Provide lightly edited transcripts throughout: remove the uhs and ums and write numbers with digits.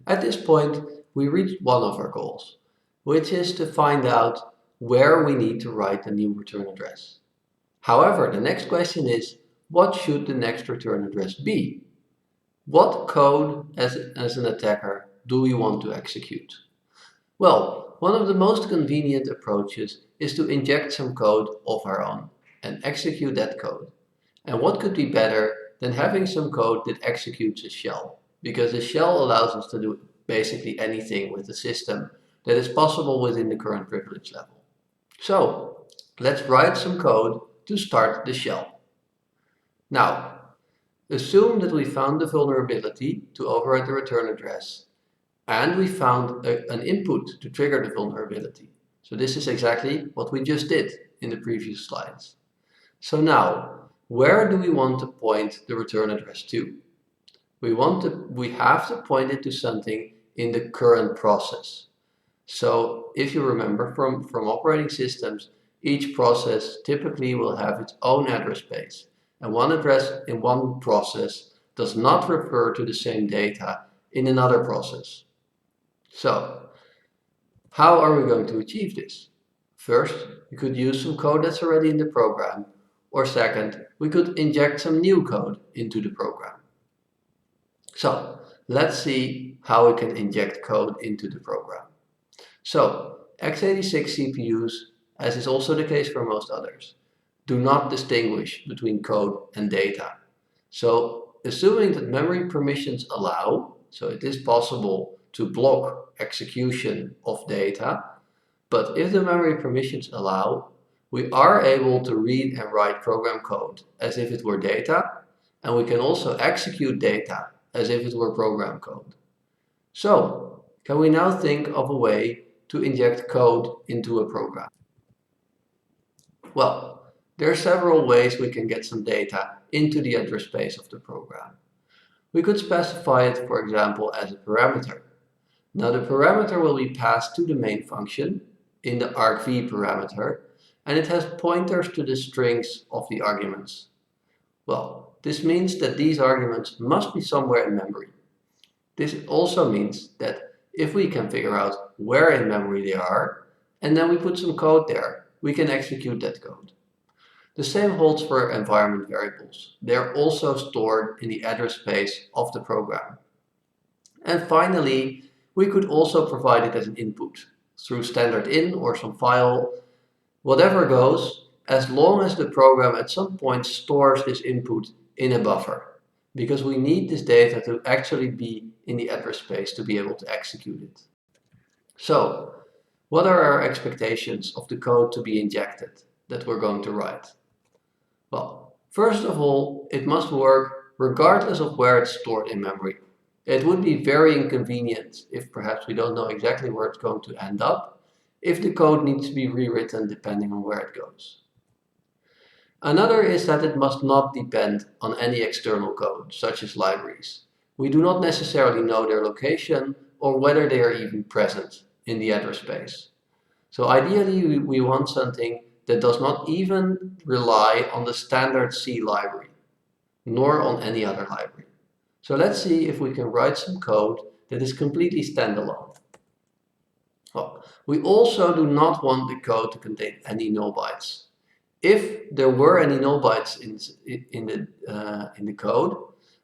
At this point, we reached one of our goals, which is to find out where we need to write the new return address. However, the next question is, what should the next return address be? What code as an attacker do we want to execute? Well, one of the most convenient approaches is to inject some code of our own and execute that code. And what could be better than having some code that executes a shell? Because the shell allows us to do basically anything with the system that is possible within the current privilege level. So let's write some code to start the shell. Now, assume that we found the vulnerability to override the return address, and we found an input to trigger the vulnerability. So this is exactly what we just did in the previous slides. So now, where do we want to point the return address to? We have to point it to something in the current process. So if you remember from operating systems, each process typically will have its own address space. And one address in one process does not refer to the same data in another process. So, how are we going to achieve this? First, we could use some code that's already in the program, or second, we could inject some new code into the program. So, let's see how we can inject code into the program. So, x86 CPUs, as is also the case for most others, do not distinguish between code and data. So, assuming that memory permissions allow, so it is possible to block execution of data, but if the memory permissions allow, we are able to read and write program code as if it were data, and we can also execute data as if it were program code. So, can we now think of a way to inject code into a program? Well, there are several ways we can get some data into the address space of the program. We could specify it, for example, as a parameter. Now the parameter will be passed to the main function in the argv parameter, and it has pointers to the strings of the arguments. Well, this means that these arguments must be somewhere in memory. This also means that if we can figure out where in memory they are, and then we put some code there, we can execute that code. The same holds for environment variables. They are also stored in the address space of the program. And finally, we could also provide it as an input through standard in or some file, whatever goes, as long as the program at some point stores this input in a buffer, because we need this data to actually be in the address space to be able to execute it. So, what are our expectations of the code to be injected that we're going to write? Well, first of all, it must work regardless of where it's stored in memory. It would be very inconvenient if perhaps we don't know exactly where it's going to end up, if the code needs to be rewritten depending on where it goes. Another is that it must not depend on any external code, such as libraries. We do not necessarily know their location or whether they are even present in the address space. So ideally, we want something that does not even rely on the standard C library, nor on any other library. So let's see if we can write some code that is completely standalone. Well, we also do not want the code to contain any null bytes. If there were any null bytes in the code,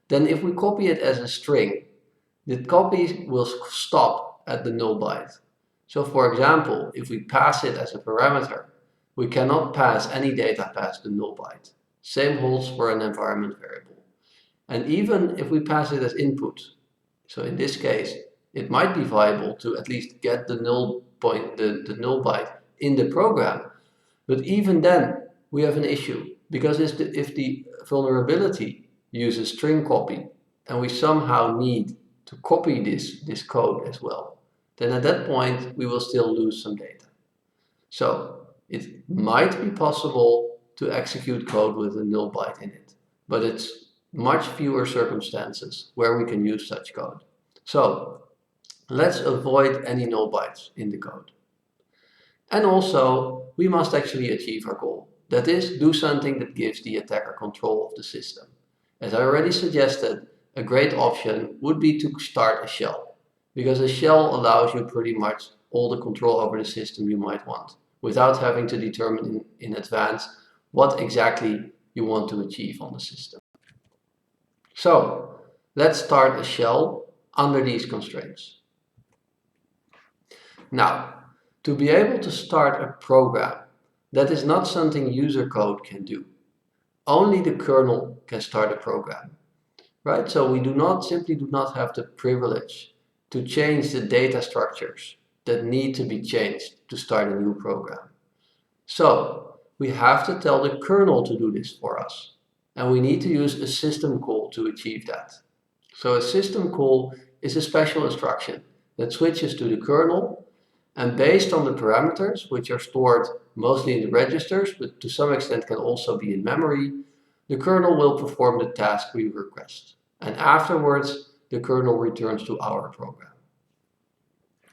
then if we copy it as a string, the copy will stop at the null byte. So for example, if we pass it as a parameter, we cannot pass any data past the null byte. Same holds for an environment variable. And even if we pass it as input, so in this case, it might be viable to at least get the null byte in the program. But even then, we have an issue, because if the vulnerability uses string copy, and we somehow need to copy this code as well, then at that point, we will still lose some data. So it might be possible to execute code with a null byte in it, but it's much fewer circumstances where we can use such code. So let's avoid any null bytes in the code. And also, we must actually achieve our goal. That is, do something that gives the attacker control of the system. As I already suggested, a great option would be to start a shell. because a shell allows you pretty much all the control over the system you might want, without having to determine in advance what exactly you want to achieve on the system. So let's start a shell under these constraints. Now, to be able to start a program, that is not something user code can do. Only the kernel can start a program, right? So we simply do not have the privilege to change the data structures that need to be changed to start a new program. So we have to tell the kernel to do this for us. And we need to use a system call to achieve that. So a system call is a special instruction that switches to the kernel, and based on the parameters, which are stored mostly in the registers, but to some extent can also be in memory, the kernel will perform the task we request. And afterwards, the kernel returns to our program.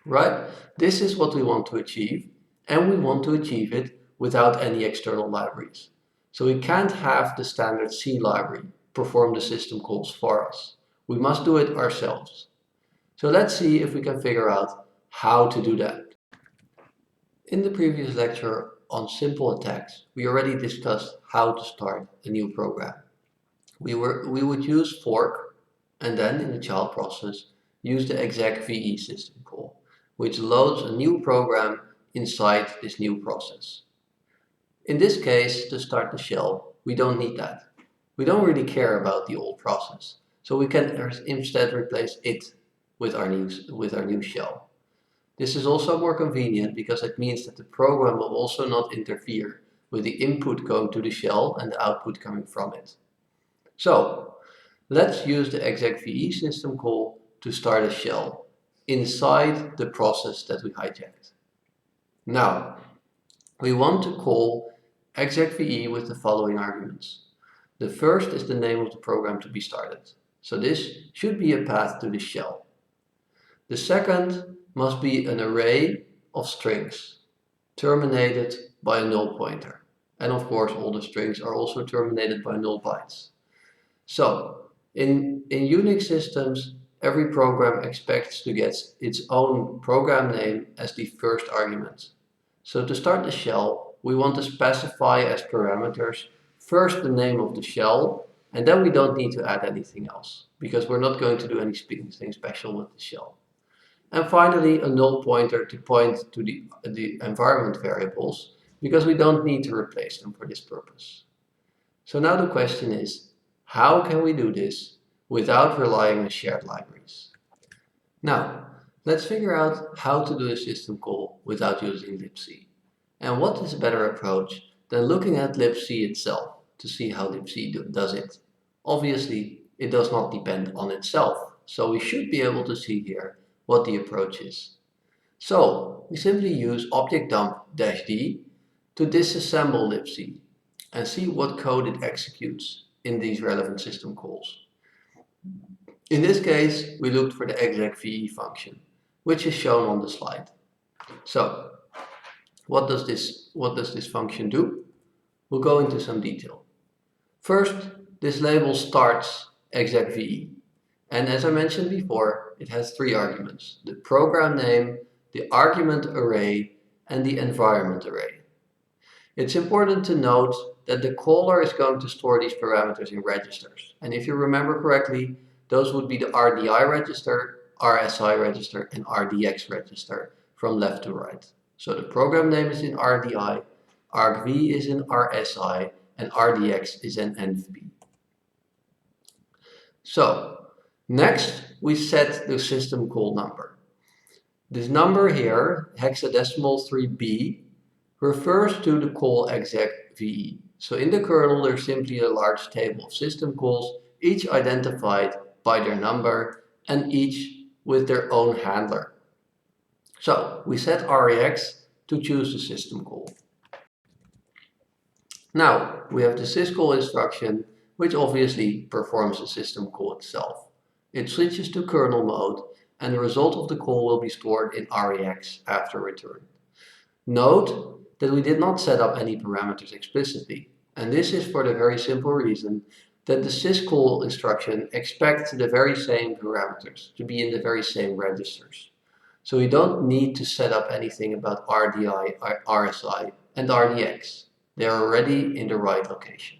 Right? This is what we want to achieve, and we want to achieve it without any external libraries. So we can't have the standard C library perform the system calls for us. We must do it ourselves. So let's see if we can figure out how to do that. In the previous lecture on simple attacks, we already discussed how to start a new program. We would use fork, and then in the child process, use the execve system call, which loads a new program inside this new process. In this case, to start the shell, we don't need that. We don't really care about the old process, so we can instead replace it with our new shell. This is also more convenient because it means that the program will also not interfere with the input going to the shell and the output coming from it. So let's use the execve system call to start a shell inside the process that we hijacked. Now, we want to call execve with the following arguments. The first is the name of the program to be started. So this should be a path to the shell. The second must be an array of strings terminated by a null pointer. And of course, all the strings are also terminated by null bytes. So in Unix systems, every program expects to get its own program name as the first argument. So to start the shell, we want to specify as parameters first the name of the shell, and then we don't need to add anything else, because we're not going to do anything special with the shell. And finally, a null pointer to point to the environment variables, because we don't need to replace them for this purpose. So now the question is, how can we do this without relying on shared libraries? Now, let's figure out how to do a system call without using libc. And what is a better approach than looking at libc itself to see how libc does it? Obviously, it does not depend on itself, so we should be able to see here what the approach is. So we simply use object-dump-d to disassemble libc and see what code it executes in these relevant system calls. In this case, we looked for the execve function, which is shown on the slide. So what does this function do? We'll go into some detail. First, this label starts execve, and as I mentioned before, it has three arguments: the program name, the argument array, and the environment array. It's important to note that the caller is going to store these parameters in registers, and if you remember correctly, those would be the RDI register, RSI register, and RDX register from left to right. So the program name is in RDI, argv is in RSI, and RDX is in NVB. So next we set the system call number. This number here, hexadecimal 3b, refers to the call execve. So in the kernel there's simply a large table of system calls, each identified by their number and each with their own handler. So we set REX to choose the system call. Now we have the syscall instruction, which obviously performs the system call itself. It switches to kernel mode, and the result of the call will be stored in REX after return. Note that we did not set up any parameters explicitly, and this is for the very simple reason that the syscall instruction expects the very same parameters to be in the very same registers. So we don't need to set up anything about RDI, RSI, and RDX. They are already in the right location.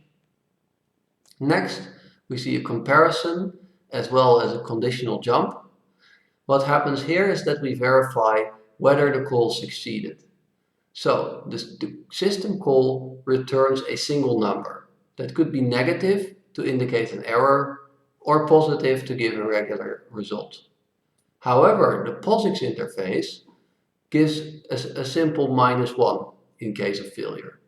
Next, we see a comparison as well as a conditional jump. What happens here is that we verify whether the call succeeded. So the system call returns a single number that could be negative to indicate an error or positive to give a regular result. However, the POSIX interface gives a simple -1 in case of failure.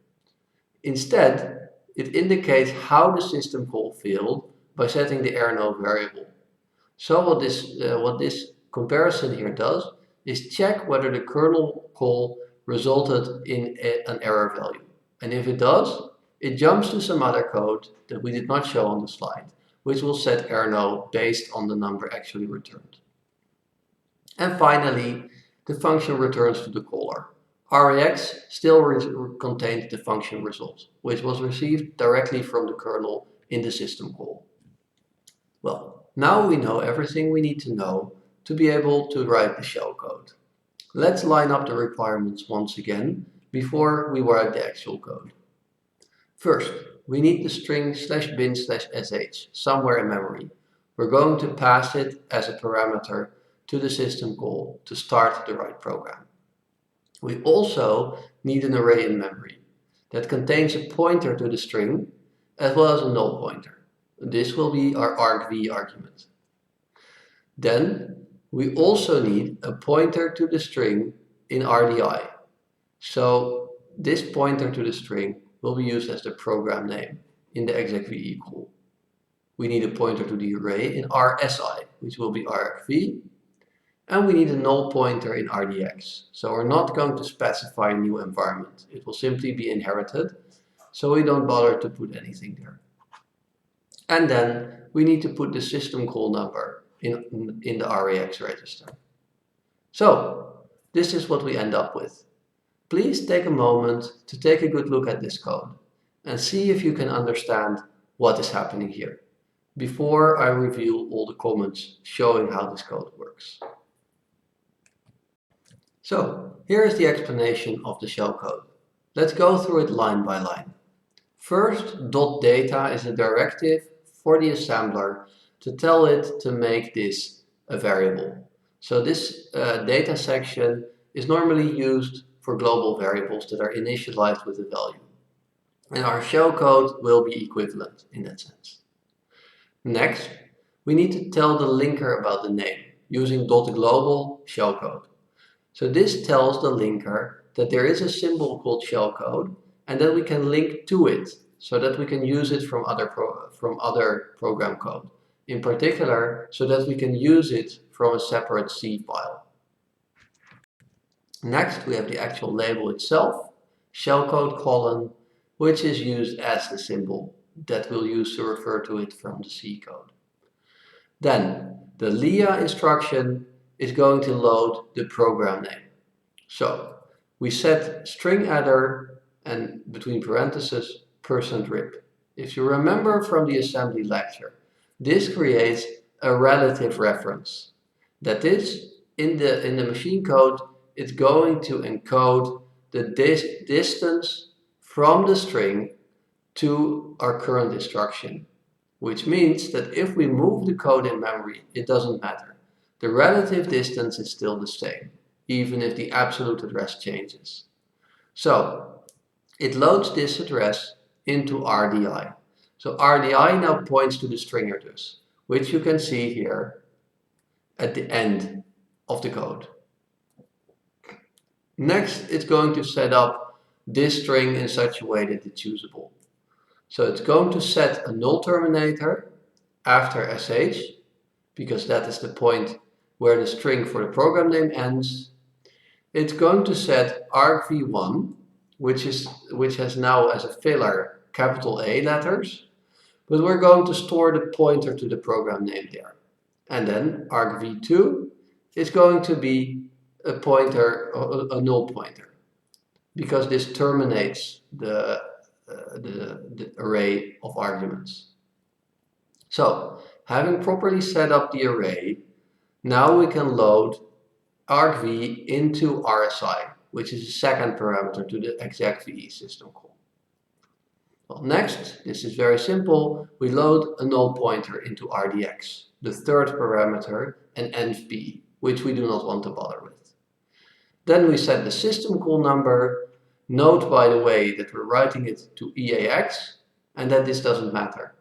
Instead, it indicates how the system call failed by setting the error no variable. So what this comparison here does is check whether the kernel call resulted in an error value. And if it does, it jumps to some other code that we did not show on the slide, which will set error no based on the number actually returned. And finally, the function returns to the caller. REX still contains the function result, which was received directly from the kernel in the system call. Well, now we know everything we need to know to be able to write the shellcode. Let's line up the requirements once again before we write the actual code. First, we need the string /bin/sh somewhere in memory. We're going to pass it as a parameter to the system call to start the right program. We also need an array in memory that contains a pointer to the string as well as a null pointer. This will be our argv argument. Then we also need a pointer to the string in RDI. So this pointer to the string will be used as the program name in the execve call. We need a pointer to the array in RSI, which will be argv. And we need a null pointer in RDX. So we're not going to specify a new environment. It will simply be inherited, so we don't bother to put anything there. And then we need to put the system call number in the REX register. So this is what we end up with. Please take a moment to take a good look at this code and see if you can understand what is happening here before I reveal all the comments showing how this code works. So here is the explanation of the shellcode. Let's go through it line by line. First, .data is a directive for the assembler to tell it to make this a variable. So this data section is normally used for global variables that are initialized with a value. And our shellcode will be equivalent in that sense. Next, we need to tell the linker about the name using .global shellcode. So this tells the linker that there is a symbol called shellcode and that we can link to it so that we can use it from other program code. In particular, so that we can use it from a separate C file. Next, we have the actual label itself, shellcode colon, which is used as the symbol that we'll use to refer to it from the C code. Then, the lia instruction is going to load the program name. So we set string header and between parentheses %rip. If you remember from the assembly lecture, this creates a relative reference. That is, in the machine code, it's going to encode the distance from the string to our current instruction, which means that if we move the code in memory, it doesn't matter. The relative distance is still the same, even if the absolute address changes. So it loads this address into RDI. So RDI now points to the string address, which you can see here at the end of the code. Next, it's going to set up this string in such a way that it's usable. So it's going to set a null terminator after sh, because that is the point where the string for the program name ends. It's going to set argv1, which has now as a filler capital A letters, but we're going to store the pointer to the program name there. And then argv2 is going to be a pointer, a null pointer, because this terminates the array of arguments. So, having properly set up the array, now we can load argv into RSI, which is the second parameter to the execve system call. Well, next, this is very simple, we load a null pointer into rdx, the third parameter, and env, which we do not want to bother with. Then we set the system call number. Note, by the way, that we're writing it to EAX and that this doesn't matter.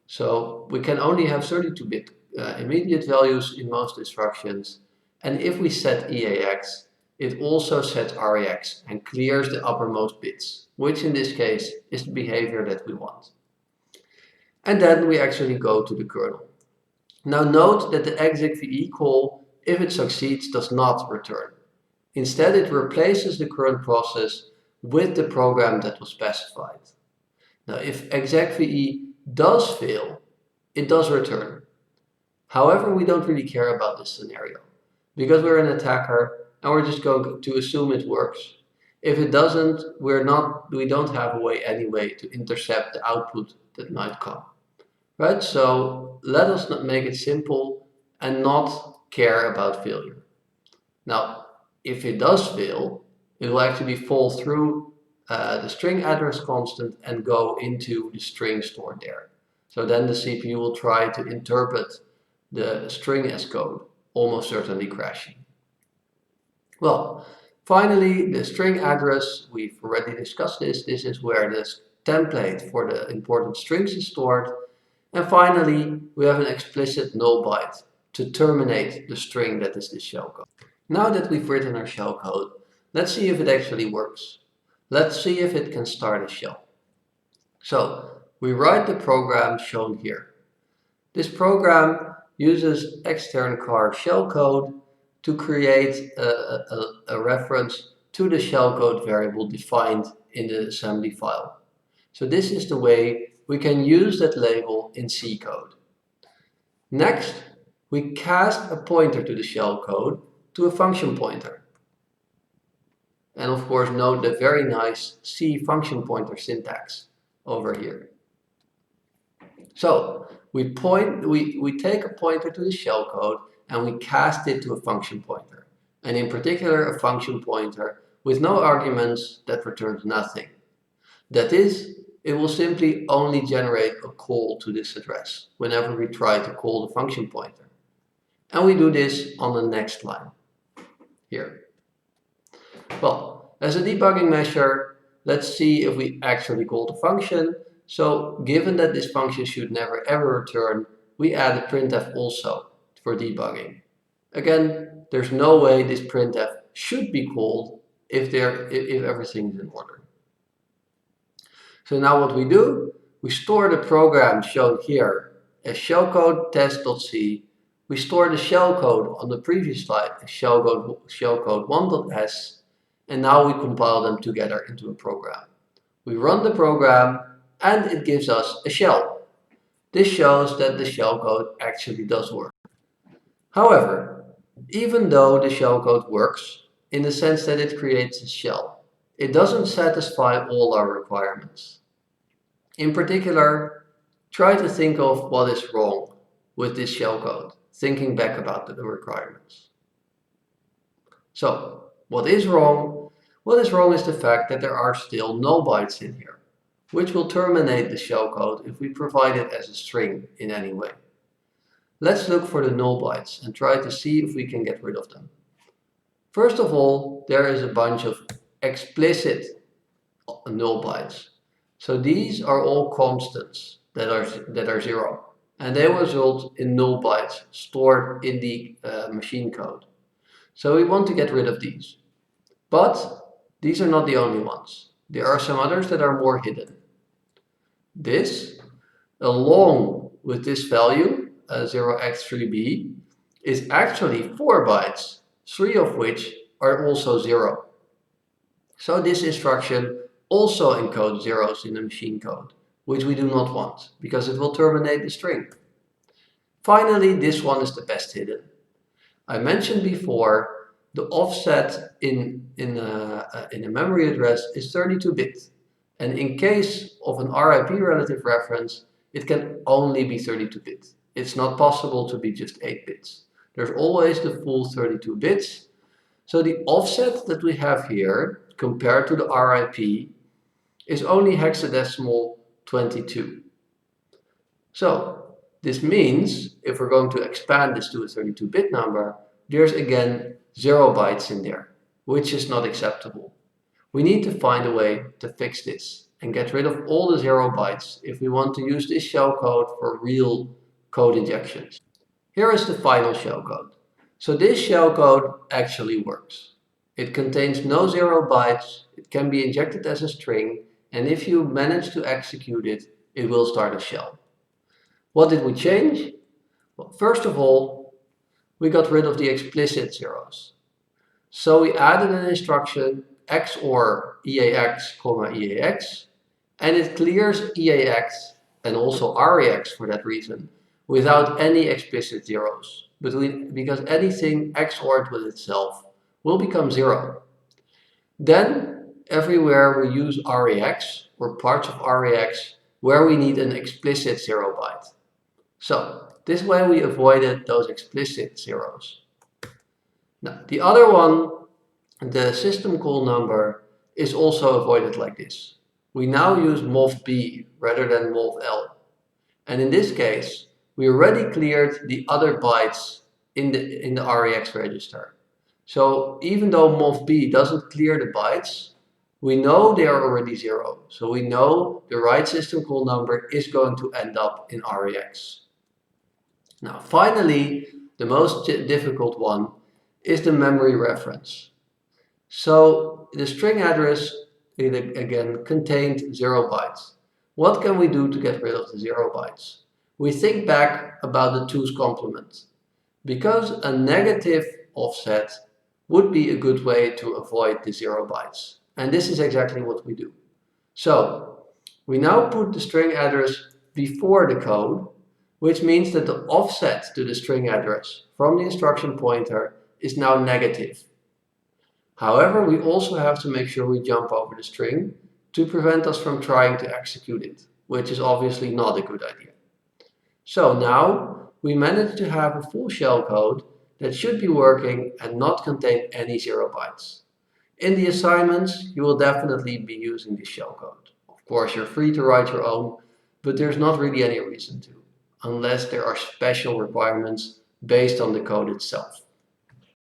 So we can only have 32-bit immediate values in most instructions. And if we set EAX, it also sets REX and clears the uppermost bits, which in this case is the behavior that we want. And then we actually go to the kernel. Now note that the execve call, if it succeeds, does not return. Instead, it replaces the current process with the program that was specified. Now, if execve does fail, it does return. However, we don't really care about this scenario because we're an attacker and we're just going to assume it works. If it doesn't, we don't have a way anyway to intercept the output that might come. Right? So let us not make it simple and not care about failure. Now, if it does fail, it will actually fall through the string address constant and go into the string stored there. So then the CPU will try to interpret the string as code, almost certainly crashing. Well, finally, the string address, we've already discussed this. This is where this template for the important strings is stored. And finally, we have an explicit null byte to terminate the string that is this shellcode. Now that we've written our shellcode, let's see if it actually works. Let's see if it can start a shell. So we write the program shown here. This program uses extern car shellcode to create a reference to the shellcode variable defined in the assembly file. So this is the way we can use that label in C code. Next, we cast a pointer to the shellcode to a function pointer. And of course, note the very nice C function pointer syntax over here. So we take a pointer to the shellcode and we cast it to a function pointer. And in particular, a function pointer with no arguments that returns nothing. That is, it will simply only generate a call to this address whenever we try to call the function pointer. And we do this on the next line here. Well, as a debugging measure, let's see if we actually call the function. So given that this function should never ever return, we add a printf also for debugging. Again, there's no way this printf should be called if everything is in order. So now what we do, we store the program shown here as shellcode test.c. We store the shellcode on the previous slide as shellcode 1.s. And now we compile them together into a program. We run the program and it gives us a shell. This shows that the shellcode actually does work. However, even though the shellcode works, in the sense that it creates a shell, it doesn't satisfy all our requirements. In particular, try to think of what is wrong with this shellcode, thinking back about the requirements. So, what is wrong? What is wrong is the fact that there are still null bytes in here, which will terminate the shellcode if we provide it as a string in any way. Let's look for the null bytes and try to see if we can get rid of them. First of all, there is a bunch of explicit null bytes. So these are all constants that are 0, and they result in null bytes stored in the machine code. So we want to get rid of these. But these are not the only ones. There are some others that are more hidden. This, along with this value, 0x3b, is actually 4 bytes, 3 of which are also 0. So this instruction also encodes zeros in the machine code, which we do not want, because it will terminate the string. Finally, this one is the best hidden. I mentioned before, the offset in a memory address is 32-bit. And in case of an RIP relative reference, it can only be 32 bits. It's not possible to be just 8 bits. There's always the full 32 bits. So the offset that we have here, compared to the RIP, is only hexadecimal 22. So this means if we're going to expand this to a 32-bit number, there's again 0 bytes in there, which is not acceptable. We need to find a way to fix this and get rid of all the 0 bytes if we want to use this shellcode for real code injections. Here is the final shellcode. So this shellcode actually works. It contains no 0 bytes, it can be injected as a string, and if you manage to execute it, it will start a shell. What did we change? Well, first of all, we got rid of the explicit zeros. So we added an instruction XOR EAX, EAX, and it clears EAX and also REX for that reason, without any explicit zeros, because anything XORed with itself will become 0. Then, everywhere we use REX, or parts of REX, where we need an explicit 0 byte. So, this way we avoided those explicit zeros. Now, the other one, the system call number, is also avoided like this. We now use movb rather than movl. And in this case, we already cleared the other bytes in the REX register. So even though movb doesn't clear the bytes, we know they are already 0. So we know the right system call number is going to end up in REX. Now finally, the most difficult one is the memory reference. So the string address, again, contained 0 bytes. What can we do to get rid of the 0 bytes? We think back about the 2's complement. Because a negative offset would be a good way to avoid the 0 bytes. And this is exactly what we do. So we now put the string address before the code, which means that the offset to the string address from the instruction pointer is now negative. However, we also have to make sure we jump over the string to prevent us from trying to execute it, which is obviously not a good idea. So now we managed to have a full shellcode that should be working and not contain any 0 bytes. In the assignments, you will definitely be using this shellcode. Of course, you're free to write your own, but there's not really any reason to, unless there are special requirements based on the code itself.